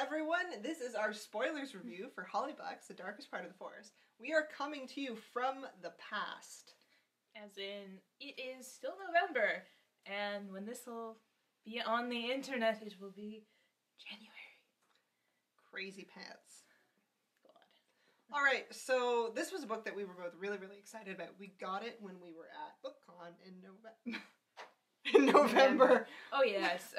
everyone. This is our spoilers review for Hollyblacks, The Darkest Part of the Forest. We are coming to you from the past. As in, it is still November, and when this will be on the internet, it will be January. Crazy pants. God. Alright, so this was a book that we were both really, really excited about. We got it when we were at BookCon in November. Oh yes.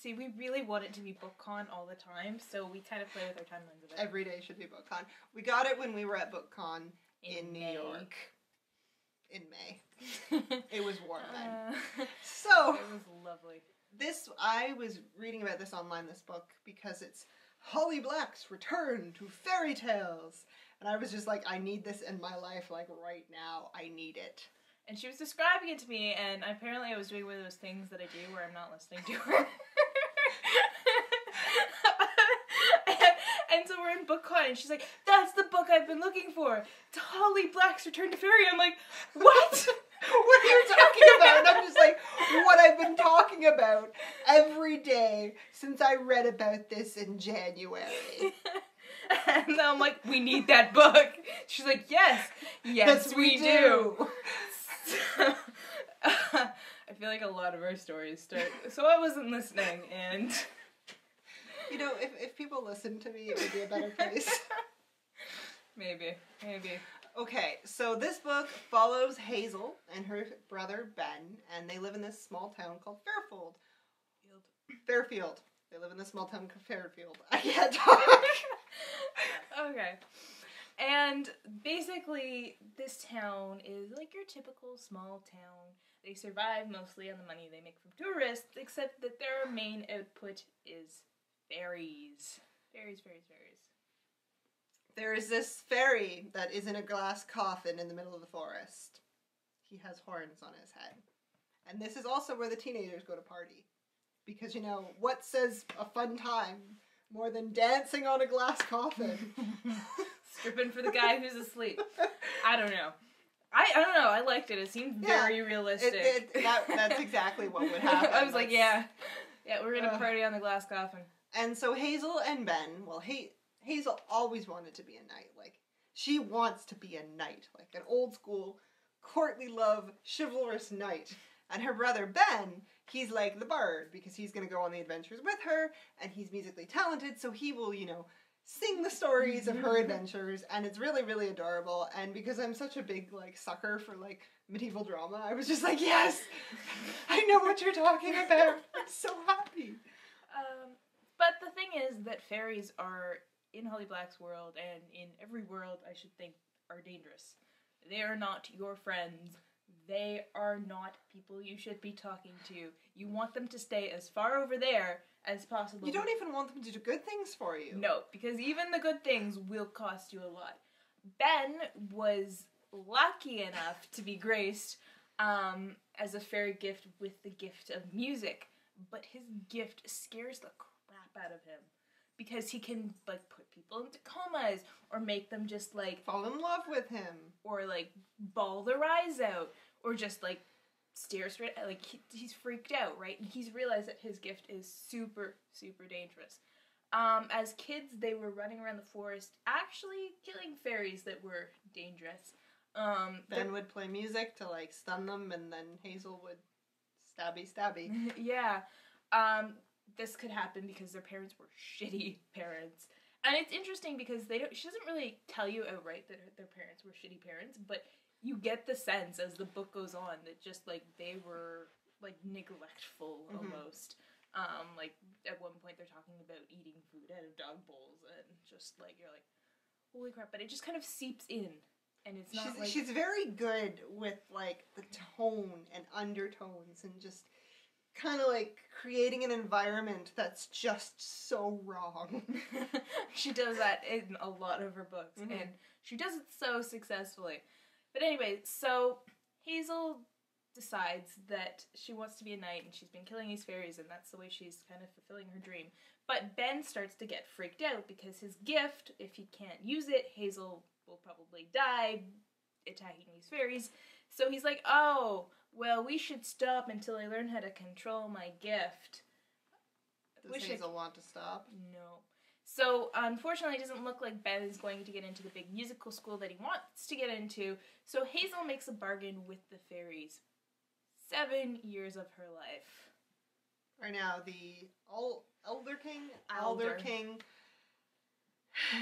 See, we really want it to be BookCon all the time, so we kind of play with our timelines of it. Every day should be BookCon. We got it when we were at BookCon in New York. In May. It was warm then. So it was lovely. I was reading about this online, this book, because it's Hollyblacks Return to Fairy Tales. And I was just like, I need this in my life, like right now. I need it. And she was describing it to me, and apparently I was doing one of those things that I do where I'm not listening to her. And so we're in BookCon, and she's like, that's the book I've been looking for. It's Hollyblacks Return to Fairy. I'm like, what? What are you talking about? And I'm just like, what I've been talking about every day since I read about this in January. And I'm like, we need that book. She's like, yes, we do. I feel like a lot of our stories start. So I wasn't listening, and you know, if people listen to me, it would be a better place. Maybe. Okay, so this book follows Hazel and her brother Ben, and they live in this small town called Fairfield. They live in this small town called Fairfield. I can't talk. Okay. And basically, this town is like your typical small town. They survive mostly on the money they make from tourists, except that their main output is fairies. Fairies. There is this fairy that is in a glass coffin in the middle of the forest. He has horns on his head. And this is also where the teenagers go to party. Because, you know, what says a fun time more than dancing on a glass coffin? Stripping for the guy who's asleep. I don't know. I don't know. I liked it. It seemed very realistic. That's exactly what would happen. I was like, yeah, we're going to party on the glass coffin. And so Hazel and Ben, well, Hazel always wanted to be a knight. Like, she wants to be a knight. Like, an old school, courtly love, chivalrous knight. And her brother Ben, he's like the bard, because he's going to go on the adventures with her, and he's musically talented, so he will, you know, sing the stories of her adventures, and it's really, really adorable. And because I'm such a big, like, sucker for, like, medieval drama, I was just like, yes! I know what you're talking about! I'm so happy! But the thing is that fairies are, in Hollyblacks' world, and in every world, I should think, are dangerous. They are not your friends. They are not people you should be talking to. You want them to stay as far over there as possible. You don't even want them to do good things for you. No, because even the good things will cost you a lot. Ben was lucky enough to be graced as a fairy gift with the gift of music, but his gift scares the crap out of him. Because he can, like, put people into comas, or make them just, like, fall in love with him. Or, like, bawl their eyes out. Or just, like, stare straight at, like, he's freaked out, right? And he's realized that his gift is super, super dangerous. As kids, they were running around the forest, actually killing fairies that were dangerous. Ben would play music to, like, stun them, and then Hazel would stabby. Yeah. This could happen because their parents were shitty parents. And it's interesting because she doesn't really tell you outright that their parents were shitty parents, but you get the sense as the book goes on that just, like, they were, like, neglectful almost. Like, at one point they're talking about eating food out of dog bowls, and just, like, you're like, holy crap, but it just kind of seeps in. And it's not she's very good with, like, the tone and undertones and just kind of, like, creating an environment that's just so wrong. She does that in a lot of her books, and she does it so successfully. But anyway, so Hazel decides that she wants to be a knight, and she's been killing these fairies, and that's the way she's kind of fulfilling her dream. But Ben starts to get freaked out, because his gift, if he can't use it, Hazel will probably die attacking these fairies. So he's like, oh, well, we should stop until I learn how to control my gift. Does Hazel want to stop? No. So, unfortunately, it doesn't look like Ben is going to get into the big musical school that he wants to get into. So, Hazel makes a bargain with the fairies. 7 years of her life. Right now, the Elder King? Elder King.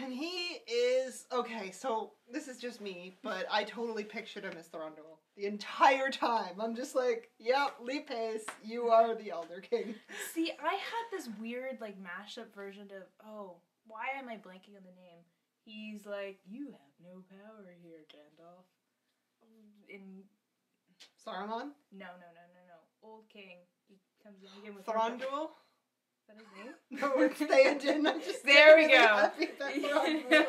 And he is... Okay, so this is just me, but I totally pictured him as Thranduil. The entire time. I'm just like, yep, Lee Pace, you are the Elder King. See, I had this weird, like, mashup version of, why am I blanking on the name? He's like, you have no power here, Gandalf. In... Saruman? No. Old King. He comes in again with... Thranduil? Is that his name? No, it's Theoden. I'm just there we really go. happy that Thranduil.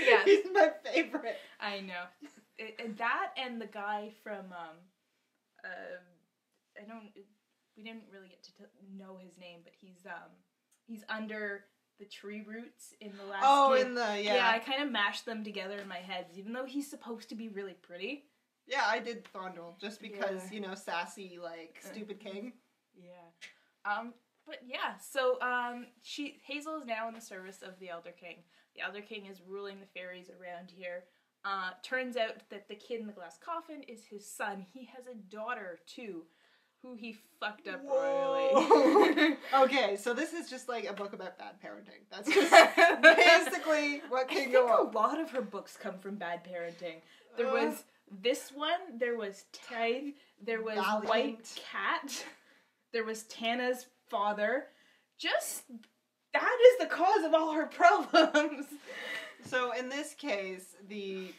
Yeah. He's my favorite. I know. That and the guy from, we didn't really get to know his name, but he's under the tree roots in the last game. Yeah, I kind of mashed them together in my head, even though he's supposed to be really pretty. Yeah, I did Thranduil, just because, sassy, like, stupid king. Yeah. But yeah, so, Hazel is now in the service of the Elder King. The Elder King is ruling the fairies around here. Turns out that the kid in the glass coffin is his son. He has a daughter, too, who he fucked up royally. Okay, so this is just like a book about bad parenting. That's just basically what can go on. A lot of her books come from bad parenting. There was this one, there was Tag, there was Valiant. White Cat, there was Tana's father. Just, that is the cause of all her problems. So in this case, the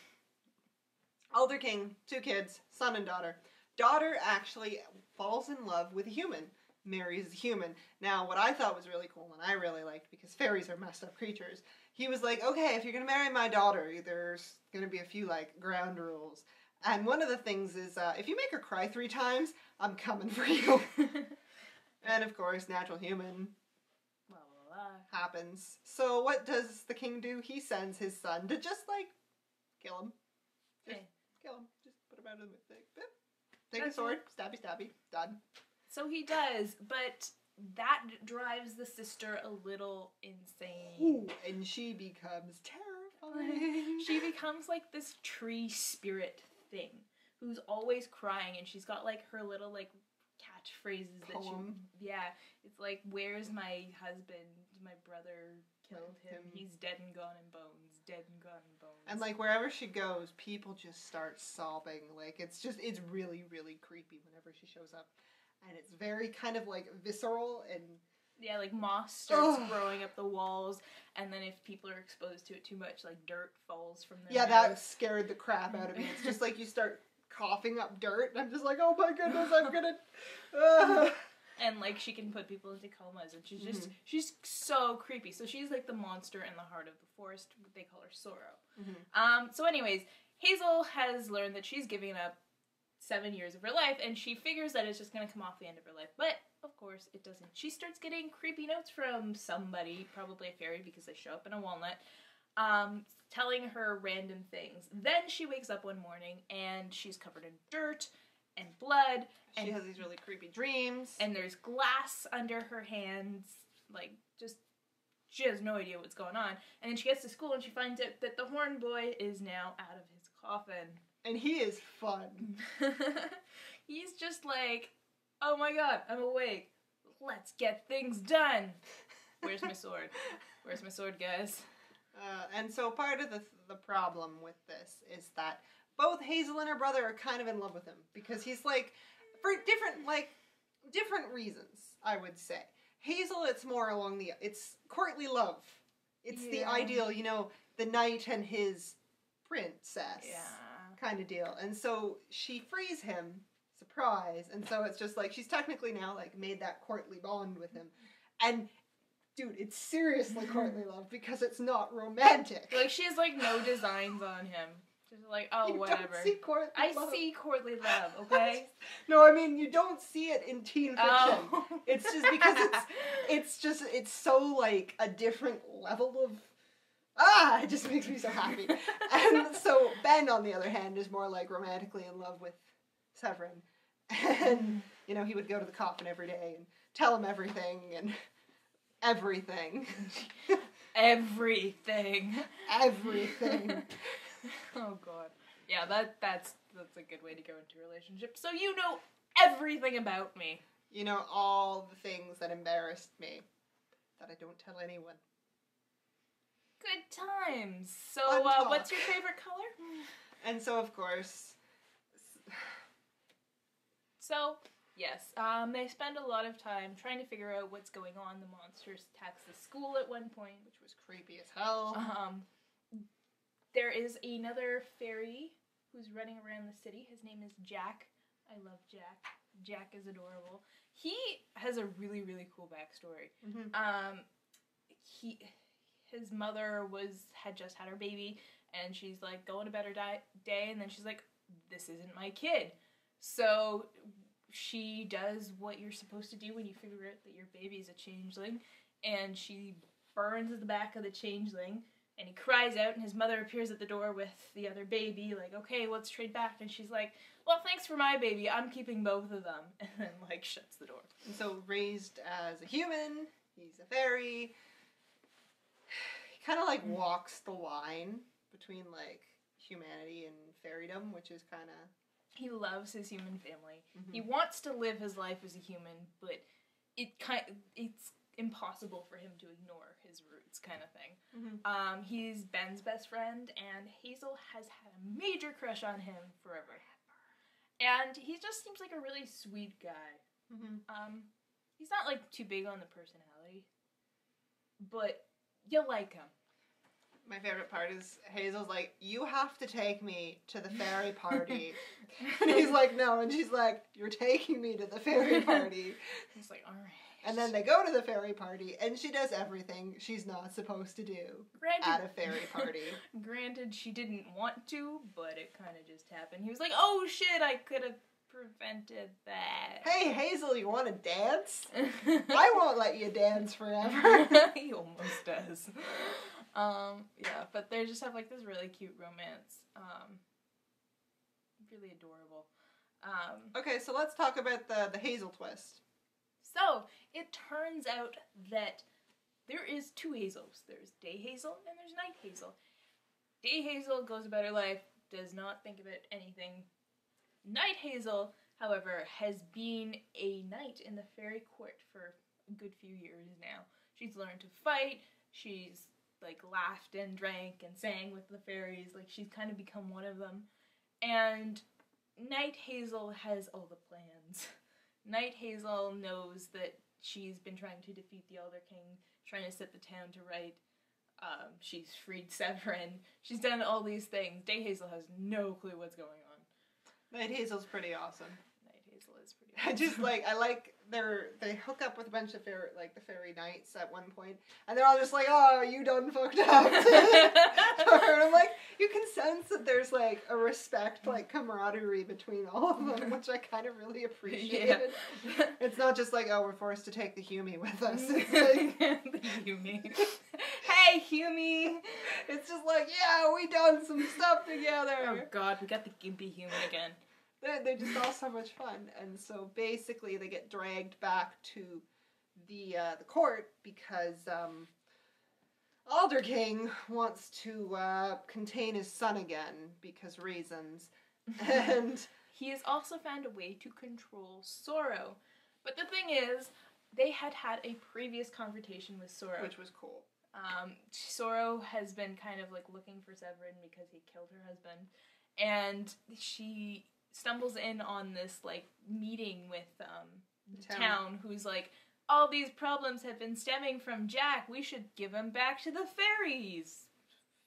Elder King, 2 kids, son and daughter. Daughter actually falls in love with a human, marries a human. Now, what I thought was really cool and I really liked, because fairies are messed up creatures, he was like, okay, if you're going to marry my daughter, there's going to be a few, like, ground rules. And one of the things is, if you make her cry 3 times, I'm coming for you. And, of course, natural human happens. So what does the king do? He sends his son to just, like, kill him. Just kill him. Just put him out of the thing. Take a sword, stabby, stabby, done. So he does, but that drives the sister a little insane. Ooh, and she becomes terrifying. She becomes like this tree spirit thing who's always crying, and she's got like her little like catchphrases that it's like, where's my husband? My brother killed him. He's dead and gone in bones. Dead and gone in bones. And like wherever she goes, people just start sobbing. Like it's really, really creepy whenever she shows up. And it's very kind of like visceral and... Yeah, like moss starts growing up the walls, and then if people are exposed to it too much, like dirt falls from their mouth. That scared the crap out of me. It's just like you start coughing up dirt, and I'm just like, oh my goodness, I'm gonna... And like she can put people into comas, and she's just she's so creepy. So she's like the monster in the heart of the forest. They call her Sorrow. So anyways, Hazel has learned that she's giving up 7 years of her life, and she figures that it's just gonna come off the end of her life. But of course it doesn't. She starts getting creepy notes from somebody, probably a fairy because they show up in a walnut, telling her random things. Then she wakes up one morning and she's covered in dirt and blood. She has these really creepy dreams. And there's glass under her hands. Like, just, she has no idea what's going on. And then she gets to school and she finds out that the horn boy is now out of his coffin. And he is fun. He's just like, oh my god, I'm awake. Let's get things done. Where's my sword? Where's my sword, guys? And so part of the problem with this is that both Hazel and her brother are kind of in love with him. Because he's like, for different reasons, I would say. Hazel, it's more along it's courtly love. It's the ideal, the knight and his princess kind of deal. And so she frees him, surprise, and so it's just like, she's technically now like made that courtly bond with him. And dude, it's seriously courtly love because it's not romantic. Like, she has like no designs on him. She's like, oh, whatever. Don't see courtly love. See courtly love, okay? No, I mean, you don't see it in teen fiction. Oh. It's just because it's so like a different level of... it just makes me so happy. And so Ben, on the other hand, is more like romantically in love with Severin. And, he would go to the coffin every day and tell him everything and everything. everything. Everything. Oh god. Yeah, that's a good way to go into a relationship. So you know everything about me. You know all the things that embarrassed me that I don't tell anyone. Good times. So what's your favorite color? And so of course. So yes, they spend a lot of time trying to figure out what's going on. The monsters tax the school at one point, Which was creepy as hell. There is another fairy who's running around the city. His name is Jack. I love Jack. Jack is adorable. He has a really, really cool backstory. Mm-hmm. His mother had just had her baby, and she's like going about her day, and then she's like, "This isn't my kid." So she does what you're supposed to do when you figure out that your baby's a changeling, and she burns the back of the changeling. And he cries out, and his mother appears at the door with the other baby, like, okay, let's trade back. And she's like, well, thanks for my baby. I'm keeping both of them. And then, like, shuts the door. And so, raised as a human, he's a fairy. He kind of, like, walks the line between, like, humanity and fairydom, which is kind of... He loves his human family. Mm-hmm. He wants to live his life as a human, but it's impossible for him to ignore his roots, kind of thing. Mm-hmm. He's Ben's best friend, and Hazel has had a major crush on him forever. And he just seems like a really sweet guy. Mm-hmm. He's not, like, too big on the personality, but you'll like him. My favorite part is Hazel's like, you have to take me to the fairy party. And he's like, no. And she's like, you're taking me to the fairy party. He's like, all right. And then they go to the fairy party, and she does everything she's not supposed to do at a fairy party. Granted, she didn't want to, but it kind of just happened. He was like, oh shit, I could have prevented that. Hey, Hazel, you want to dance? I won't let you dance forever. He almost does. Yeah, but they just have, like, this really cute romance. Really adorable. Okay, so let's talk about the Hazel twist. So, it turns out that there is two Hazels. There's Day Hazel and there's Night Hazel. Day Hazel goes about her life, does not think about anything. Night Hazel, however, has been a knight in the fairy court for a good few years now. She's learned to fight, she's, like, laughed and drank and sang with the fairies, like, she's kind of become one of them. And Night Hazel has all the plans. Night Hazel knows that she's been trying to defeat the Elder King, trying to set the town to right. She's freed Severin. She's done all these things. Day Hazel has no clue what's going on. Night Hazel's pretty awesome. Night Hazel is pretty awesome. I like they hook up with a bunch of the fairy knights at one point, and they're all just like, oh, you done fucked up. And I'm like, you can sense that there's, like, a respect, like, camaraderie between all of them, which I kind of really appreciated. Yeah. It's not just like, oh, we're forced to take the Humi with us. It's like, the Humi. Hey, Humi! It's just like, yeah, we done some stuff together. Oh god, we got the gimpy Humi again. They're just all so much fun, and so basically they get dragged back to the court because Alder King wants to contain his son again because reasons, and he has also found a way to control Sorrow. But the thing is, they had a previous confrontation with Sorrow, which was cool. Sorrow has been kind of, like, looking for Severin because he killed her husband, and she stumbles in on this, like, meeting with the town, who's like, all these problems have been stemming from Jack, we should give him back to the fairies.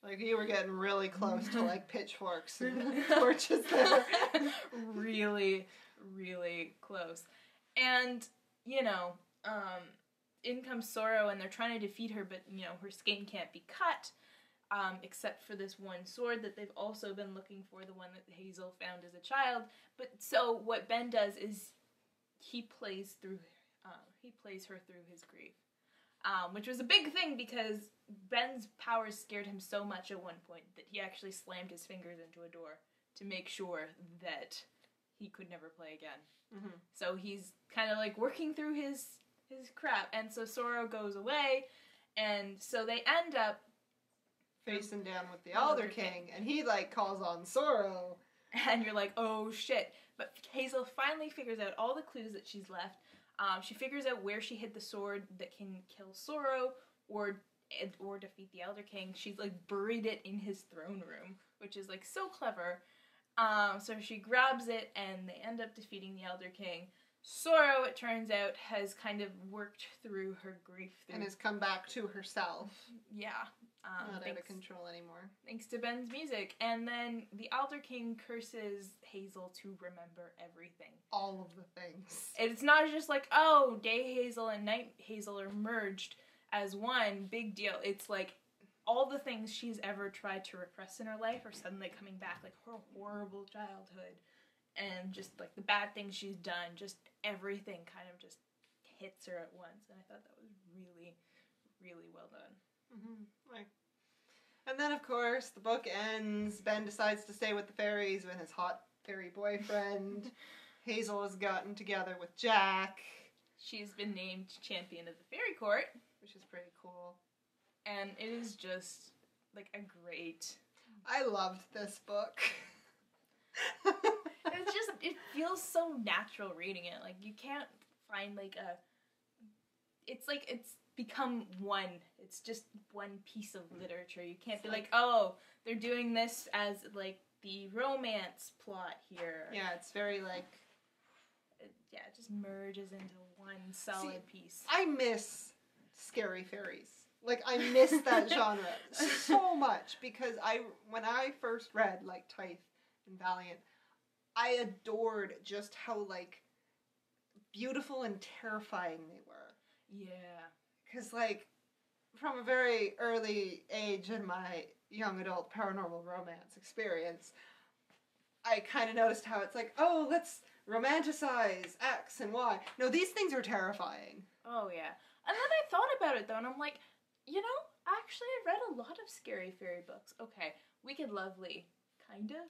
Like, you were getting really close to, like, pitchforks and torches there. Really, really close. And, you know, in comes Sorrow, and they're trying to defeat her, but, you know, her skin can't be cut. Except for this one sword that they've also been looking for, the one that Hazel found as a child. But so what Ben does is he plays her through his grief, which was a big thing because Ben's powers scared him so much at one point that he actually slammed his fingers into a door to make sure that he could never play again. Mm-hmm. So he's kind of, like, working through his crap, and so Sorrow goes away. And so they end up facing down with the Elder King, and he, like, calls on Sorrow. And you're like, oh shit. But Hazel finally figures out all the clues that she's left. She figures out where she hid the sword that can kill Sorrow or defeat the Elder King. She's like buried it in his throne room, which is like so clever. So she grabs it and they end up defeating the Elder King. Sorrow, it turns out, has kind of worked through her grief. And has come back to herself. Yeah. Not out of control anymore. Thanks to Ben's music. And then the Elder King curses Hazel to remember everything. All of the things. It's not just like, oh, Day Hazel and Night Hazel are merged as one big deal. It's like all the things she's ever tried to repress in her life are suddenly coming back. Like her horrible childhood and just like the bad things she's done. Just everything kind of just hits her at once. And I thought that was really, really well done. Like, and then, of course, the book ends. Ben decides to stay with the fairies when his hot fairy boyfriend Hazel has gotten together with Jack. She's been named champion of the fairy court, which is pretty cool. And it is just like a great. I loved this book. It's just, it feels so natural reading it. Like you can't find like it's like it's become one. It's just one piece of literature. You can't be like, oh, they're doing this as like the romance plot here. Yeah, it's very like... It just merges into one solid piece. I miss scary fairies. Like, I miss that genre so much because when I first read, like, Tithe and Valiant, I adored just how, like, beautiful and terrifying they were. Yeah. Because, like, from a very early age in my young adult paranormal romance experience, I kind of noticed how it's like, oh, let's romanticize X and Y. No, these things are terrifying. Oh, yeah. And then I thought about it, though, and I'm like, you know, actually, I've read a lot of scary fairy books. Okay, Wicked Lovely, kind of.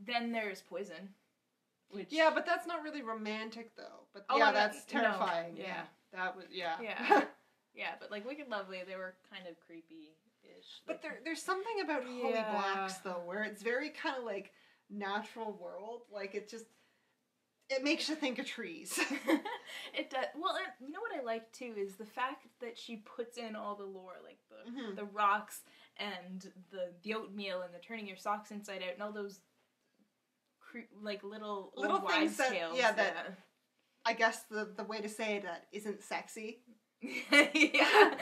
Then there's Poison. Which... Yeah, but that's not really romantic, though. But that's terrifying. No. Yeah. That was, yeah. Yeah, but like Wicked Lovely, they were kind of creepy-ish. But there's something about Holy Blacks, though, where it's very kind of like natural world. Like, it makes you think of trees. It does. Well, you know what I like, too, is the fact that she puts in all the lore, like the rocks and the oatmeal and the turning your socks inside out and all those like little things that, tales. that I guess the way to say that isn't sexy. Yeah.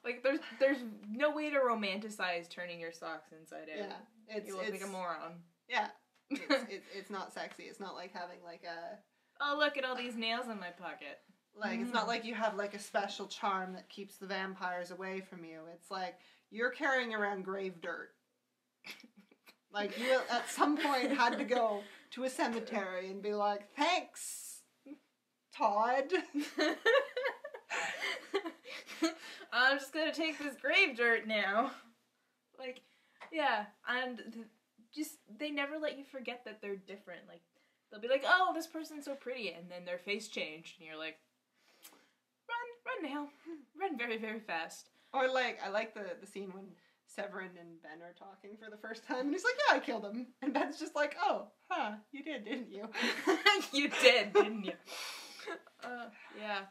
like there's no way to romanticize turning your socks inside out. Yeah. You look like a moron. Yeah. It's not sexy. It's not like having like a... Oh, look at all these nails in my pocket. Like, it's not like you have like a special charm that keeps the vampires away from you. It's like you're carrying around grave dirt. Like, you at some point had to go to a cemetery and be like, thanks, Todd. I'm just gonna take this grave dirt now. Like, yeah, and just, they never let you forget that they're different. Like, they'll be like, oh, this person's so pretty, and then their face changed, and you're like, run now. Run very, very fast. Or, like, I like the scene when Severin and Ben are talking for the first time, and he's like, yeah, I killed him. And Ben's just like, oh, you did, didn't you? You did, didn't you? Yeah.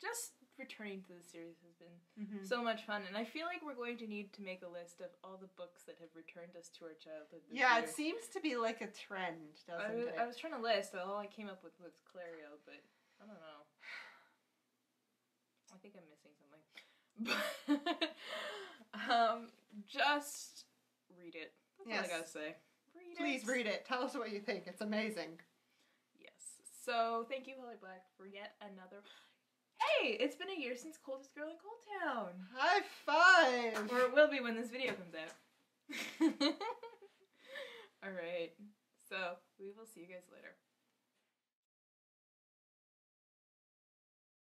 Just returning to the series has been so much fun, and I feel like we're going to need to make a list of all the books that have returned us to our childhood this year. It seems to be like a trend, doesn't it? I was trying to list, all I came up with was Clario, but I don't know. I think I'm missing something. Just read it. That's all I gotta say. Please read it. Tell us what you think. It's amazing. Yes. So, thank you, Holly Black, for yet another... Hey! It's been a year since Coldest Girl in Cold Town! High five! Or it will be when this video comes out. Alright. So, we will see you guys later.